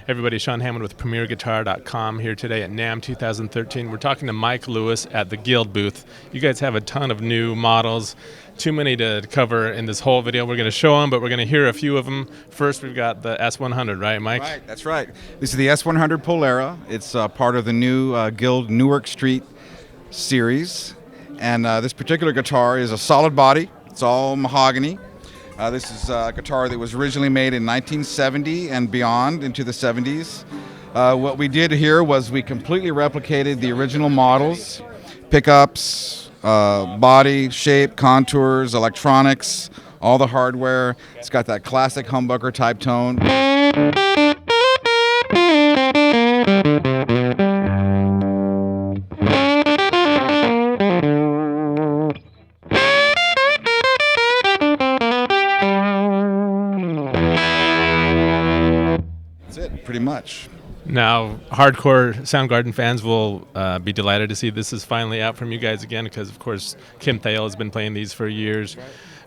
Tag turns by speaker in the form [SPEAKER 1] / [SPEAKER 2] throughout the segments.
[SPEAKER 1] Everybody, Sean Hammond with PremierGuitar.com here today at NAMM 2013. We're talking to Mike Lewis at the Guild booth. You guys have a ton of new models, too many to cover in this whole video. We're going to show them, but we're going to hear a few of them. First, we've got the S100, right, Mike?
[SPEAKER 2] Right, that's right. This is the S100 Polara. It's part of the new Guild Newark Street series. And this particular guitar is a solid body. It's all mahogany. This is a guitar that was originally made in 1970 and beyond into the 70s. What we did here was we completely replicated the original models, pickups, body, shape, contours, electronics, all the hardware. It's got that classic humbucker type tone. Pretty much.
[SPEAKER 1] Now, hardcore Soundgarden fans will be delighted to see this is finally out from you guys again, because of course Kim Thale has been playing these for years.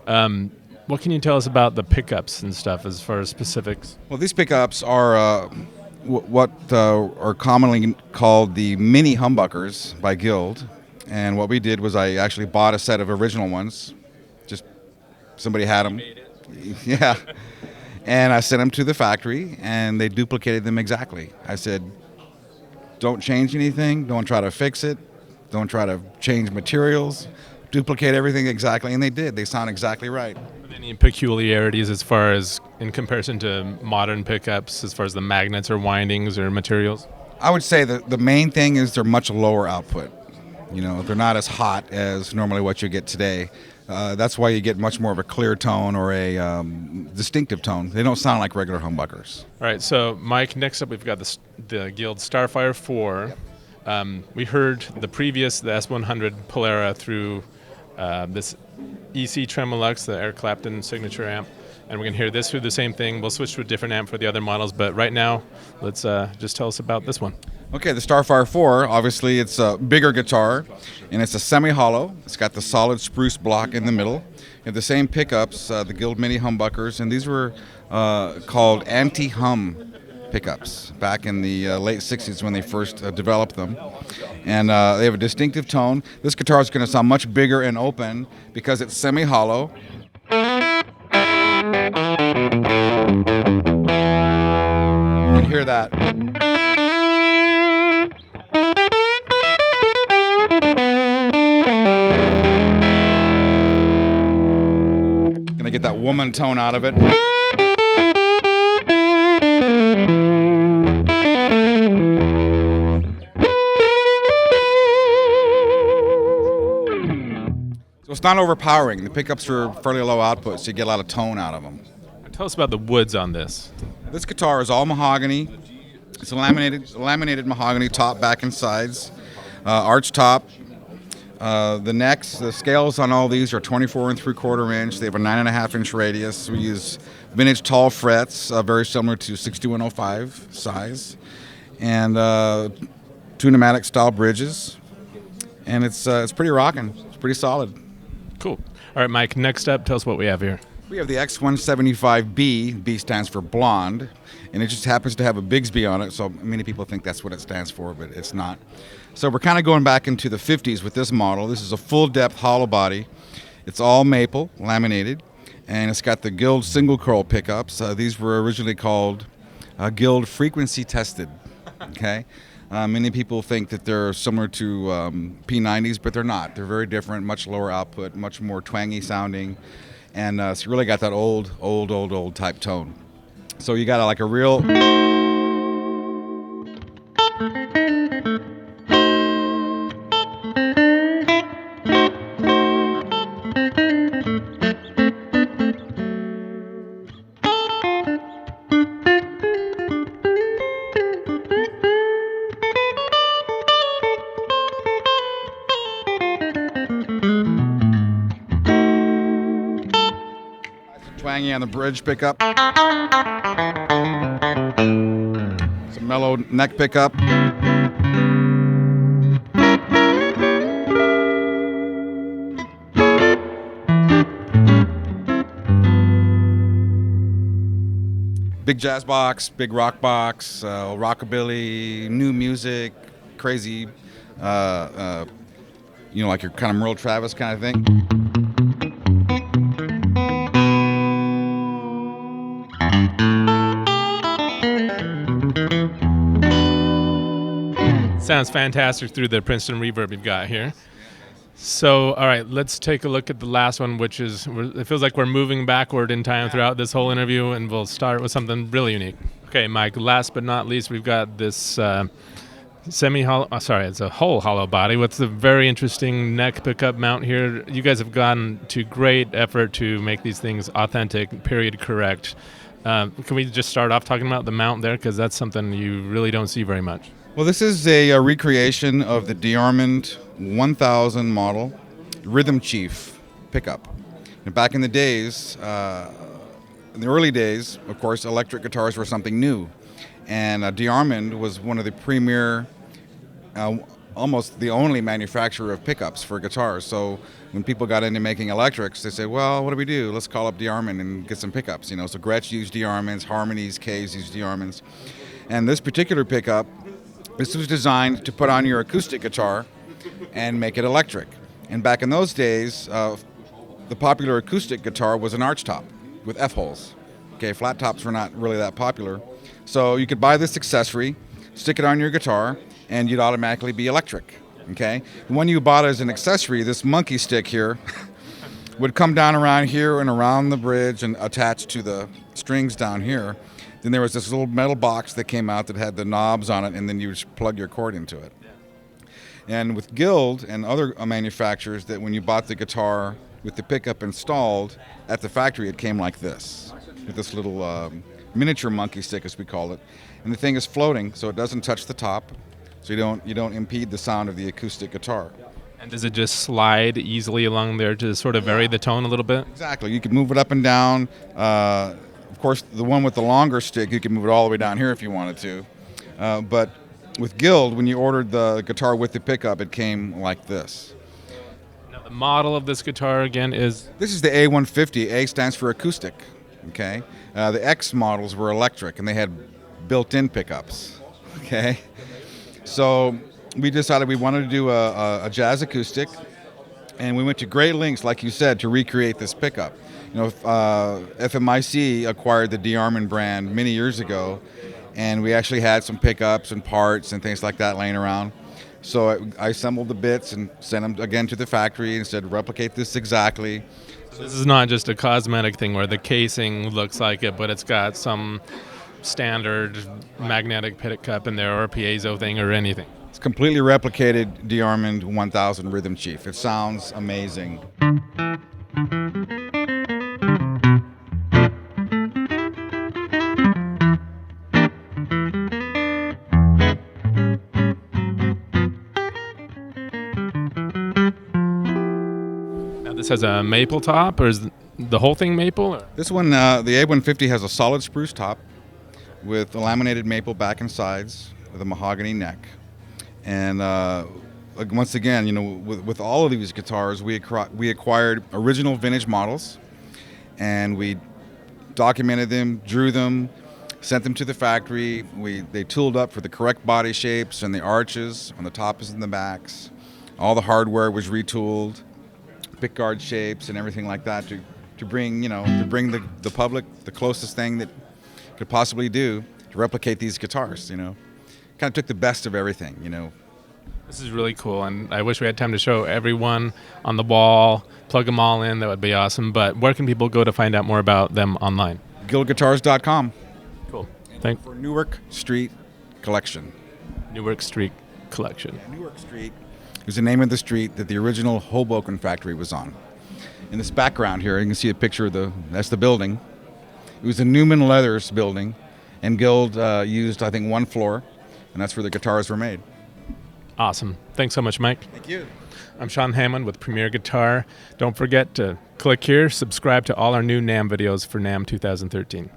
[SPEAKER 1] What can you tell us about the pickups and stuff as far as specifics?
[SPEAKER 2] Well, these pickups are what are commonly called the mini humbuckers by Guild, and what we did was I actually bought a set of original ones. Just somebody had them. Yeah. And I sent them to the factory, and they duplicated them exactly. I said, don't change anything, don't try to fix it, don't try to change materials, duplicate everything exactly, and they did. They sound exactly right.
[SPEAKER 1] Any peculiarities as far as in comparison to modern pickups, as far as the magnets or windings or materials?
[SPEAKER 2] I would say that the main thing is they're much lower output. You know, they're not as hot as normally what you get today. That's why you get much more of a clear tone or a distinctive tone. They don't sound like regular humbuckers.
[SPEAKER 1] All right, so Mike, next up we've got the Guild Starfire 4. We heard the S100 Polara through this EC Tremolux, the Eric Clapton signature amp, and we're going to hear this through the same thing. We'll switch to a different amp for the other models, but right now, let's just tell us about this one.
[SPEAKER 2] Okay, the Starfire 4, obviously it's a bigger guitar, and it's a semi-hollow. It's got the solid spruce block in the middle. You have the same pickups, the Guild Mini humbuckers, and these were called anti-hum pickups back in the late 60s when they first developed them. And they have a distinctive tone. This guitar is going to sound much bigger and open because it's semi-hollow. You can hear that. Gonna get that woman tone out of it. So it's not overpowering. The pickups are fairly low output, so you get a lot of tone out of them.
[SPEAKER 1] Tell us about the woods on this.
[SPEAKER 2] This guitar is all mahogany. It's a laminated mahogany top, back, and sides. Arch top. The necks, the scales on all these are 24 3/4 inch. They have a 9.5 inch radius. We use vintage tall frets, very similar to 6105 size, and two pneumatic style bridges. And it's pretty rocking. It's pretty solid.
[SPEAKER 1] Cool. All right, Mike, next up, tell us what we have here.
[SPEAKER 2] We have the X-175B. B stands for blonde, and it just happens to have a Bigsby on it, so many people think that's what it stands for, but it's not. So we're kind of going back into the 50s with this model. This is a full-depth hollow body. It's all maple, laminated, and it's got the Guild single curl pickups. These were originally called Guild frequency tested, okay? Many people think that they're similar to P90s, but they're not. They're very different, much lower output, much more twangy sounding, and it's really got that old type tone. So you got like a real... twangy on the bridge pickup. It's a mellow neck pickup. big jazz box, big rock box, rockabilly, new music, crazy, like your kind of Merle Travis kind of thing.
[SPEAKER 1] Sounds fantastic through the Princeton reverb you've got here. So, all right, let's take a look at the last one, which is, it feels like we're moving backward in time throughout this whole interview, and we'll start with something really unique. Okay, Mike, last but not least, we've got this it's a whole hollow body with a very interesting neck pickup mount here. You guys have gone to great effort to make these things authentic, period correct. Can we just start off talking about the mount there, because that's something you really don't see very much?
[SPEAKER 2] Well, this is a recreation of the DeArmond 1000 model Rhythm Chief pickup. And back in the days, in the early days, of course, electric guitars were something new. And DeArmond was one of the premier, almost the only manufacturer of pickups for guitars. So when people got into making electrics, they said, well, what do? Let's call up DeArmond and get some pickups. So Gretsch used DeArmonds, Harmonies, K's used DeArmonds. And this particular pickup, this was designed to put on your acoustic guitar and make it electric. And back in those days, the popular acoustic guitar was an arch top with F-holes. Okay, flat tops were not really that popular. So you could buy this accessory, stick it on your guitar, and you'd automatically be electric. Okay? When you bought it as an accessory, this monkey stick here would come down around here and around the bridge and attach to the strings down here. Then there was this little metal box that came out that had the knobs on it, and then you would plug your cord into it. And with Guild and other manufacturers, that when you bought the guitar with the pickup installed at the factory, it came like this, with this little miniature monkey stick, as we call it. And the thing is floating, so it doesn't touch the top, so you don't impede the sound of the acoustic guitar.
[SPEAKER 1] And does it just slide easily along there to sort of vary the tone a little bit?
[SPEAKER 2] Exactly. You can move it up and down. Of course, the one with the longer stick, you can move it all the way down here if you wanted to. But with Guild, when you ordered the guitar with the pickup, it came like this.
[SPEAKER 1] Now, the model of this guitar, again, is?
[SPEAKER 2] This is the A-150. A stands for acoustic. Okay. The X models were electric, and they had built-in pickups. Okay. So we decided we wanted to do a jazz acoustic, and we went to great lengths, like you said, to recreate this pickup. FMIC acquired the DeArmond brand many years ago, and we actually had some pickups and parts and things like that laying around. So I assembled the bits and sent them again to the factory and said, replicate this exactly.
[SPEAKER 1] So this is not just a cosmetic thing where the casing looks like it, but it's got some standard magnetic pickup in there or a piezo thing or anything.
[SPEAKER 2] It's completely replicated DeArmond 1000 Rhythm Chief. It sounds amazing.
[SPEAKER 1] This has a maple top, or is the whole thing maple? Or?
[SPEAKER 2] This one, the A150 has a solid spruce top with a laminated maple back and sides with a mahogany neck. And once again, with all of these guitars, we acquired original vintage models, and we documented them, drew them, sent them to the factory. They tooled up for the correct body shapes and the arches on the tops and the backs. All the hardware was retooled. Pickguard shapes and everything like that to bring the public the closest thing that could possibly do to replicate these guitars. Kind of took the best of everything.
[SPEAKER 1] This is really cool, and I wish we had time to show everyone on the wall, plug them all in. That would be awesome. But where can people go to find out more about them online?
[SPEAKER 2] Guildguitars.com.
[SPEAKER 1] Cool.
[SPEAKER 2] Thanks for Newark Street Collection.
[SPEAKER 1] Newark Street Collection.
[SPEAKER 2] Newark Street is the name of the street that the original Hoboken factory was on. In this background here, you can see a picture of that's the building. It was a Newman Leathers building, and Guild used, I think, one floor, and that's where the guitars were made.
[SPEAKER 1] Awesome. Thanks so much, Mike.
[SPEAKER 2] Thank you.
[SPEAKER 1] I'm Sean Hammond with Premier Guitar. Don't forget to click here, subscribe to all our new NAMM videos for NAMM 2013.